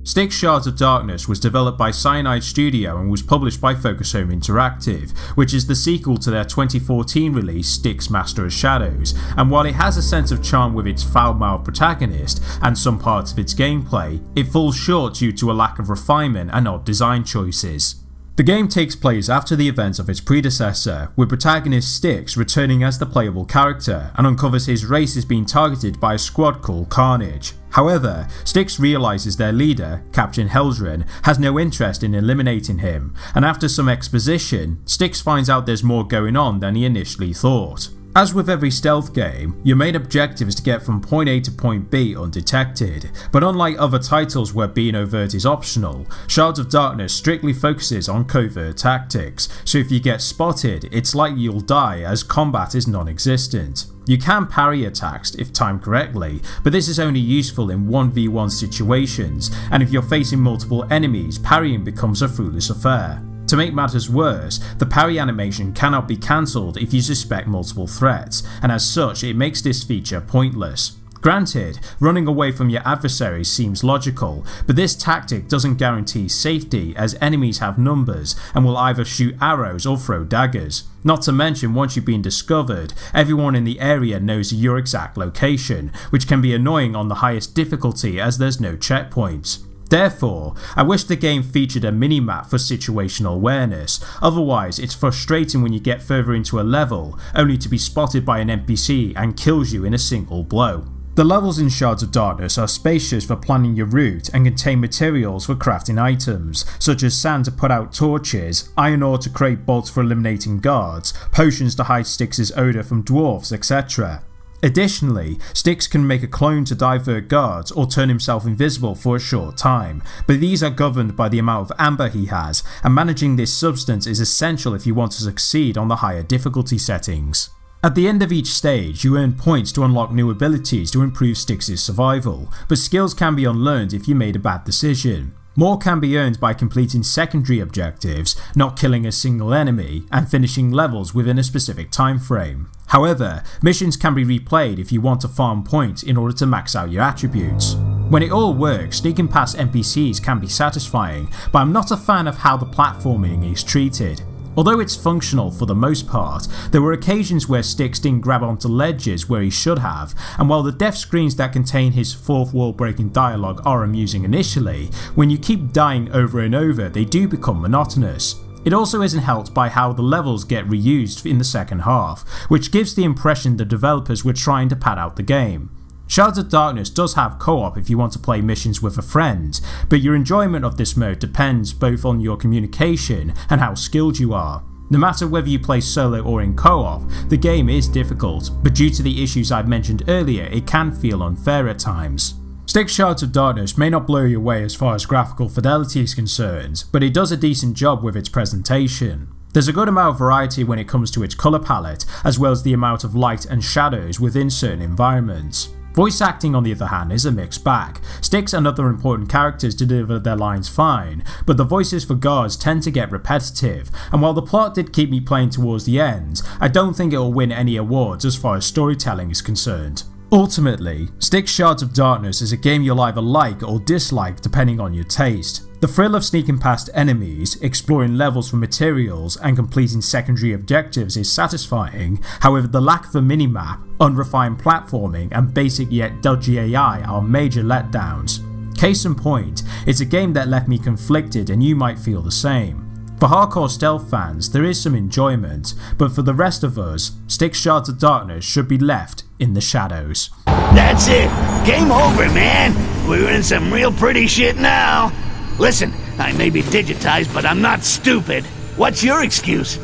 Styx Shards of Darkness was developed by Cyanide Studio and was published by Focus Home Interactive, which is the sequel to their 2014 release Styx Master of Shadows, and while it has a sense of charm with its foul-mouthed protagonist and some parts of its gameplay, it falls short due to a lack of refinement and odd design choices. The game takes place after the events of its predecessor, with protagonist Styx returning as the playable character and uncovers his race is being targeted by a squad called Carnage. However, Styx realises their leader, Captain Heldren, has no interest in eliminating him, and after some exposition, Styx finds out there's more going on than he initially thought. As with every stealth game, your main objective is to get from point A to point B undetected, but unlike other titles where being overt is optional, Shards of Darkness strictly focuses on covert tactics, so if you get spotted, it's likely you'll die as combat is non-existent. You can parry attacks if timed correctly, but this is only useful in 1v1 situations, and if you're facing multiple enemies, parrying becomes a fruitless affair. To make matters worse, the parry animation cannot be cancelled if you suspect multiple threats, and as such it makes this feature pointless. Granted, running away from your adversaries seems logical, but this tactic doesn't guarantee safety as enemies have numbers and will either shoot arrows or throw daggers. Not to mention, once you've been discovered, everyone in the area knows your exact location, which can be annoying on the highest difficulty as there's no checkpoints. Therefore, I wish the game featured a minimap for situational awareness, otherwise it's frustrating when you get further into a level, only to be spotted by an NPC and kills you in a single blow. The levels in Shards of Darkness are spacious for planning your route and contain materials for crafting items, such as sand to put out torches, iron ore to create bolts for eliminating guards, potions to hide Styx's odour from dwarves, etc. Additionally, Styx can make a clone to divert guards or turn himself invisible for a short time, but these are governed by the amount of amber he has, and managing this substance is essential if you want to succeed on the higher difficulty settings. At the end of each stage, you earn points to unlock new abilities to improve Styx's survival, but skills can be unlearned if you made a bad decision. More can be earned by completing secondary objectives, not killing a single enemy, and finishing levels within a specific time frame. However, missions can be replayed if you want to farm points in order to max out your attributes. When it all works, sneaking past NPCs can be satisfying, but I'm not a fan of how the platforming is treated. Although it's functional for the most part, there were occasions where Styx didn't grab onto ledges where he should have, and while the death screens that contain his fourth wall breaking dialogue are amusing initially, when you keep dying over and over they do become monotonous. It also isn't helped by how the levels get reused in the second half, which gives the impression the developers were trying to pad out the game. Shards of Darkness does have co-op if you want to play missions with a friend, but your enjoyment of this mode depends both on your communication and how skilled you are. No matter whether you play solo or in co-op, the game is difficult, but due to the issues I mentioned earlier it can feel unfair at times. Styx Shards of Darkness may not blow you away as far as graphical fidelity is concerned, but it does a decent job with its presentation. There's a good amount of variety when it comes to its colour palette, as well as the amount of light and shadows within certain environments. Voice acting on the other hand is a mixed bag. Styx and other important characters deliver their lines fine, but the voices for guards tend to get repetitive, and while the plot did keep me playing towards the end, I don't think it will win any awards as far as storytelling is concerned. Ultimately, Styx Shards of Darkness is a game you'll either like or dislike depending on your taste. The thrill of sneaking past enemies, exploring levels for materials and completing secondary objectives is satisfying, however the lack of a minimap, unrefined platforming and basic yet dodgy AI are major letdowns. Case in point, it's a game that left me conflicted and you might feel the same. For hardcore stealth fans there is some enjoyment, but for the rest of us, Styx Shards of Darkness should be left in the shadows. That's it! Game over, man! We're in some real pretty shit now! Listen, I may be digitized, but I'm not stupid. What's your excuse?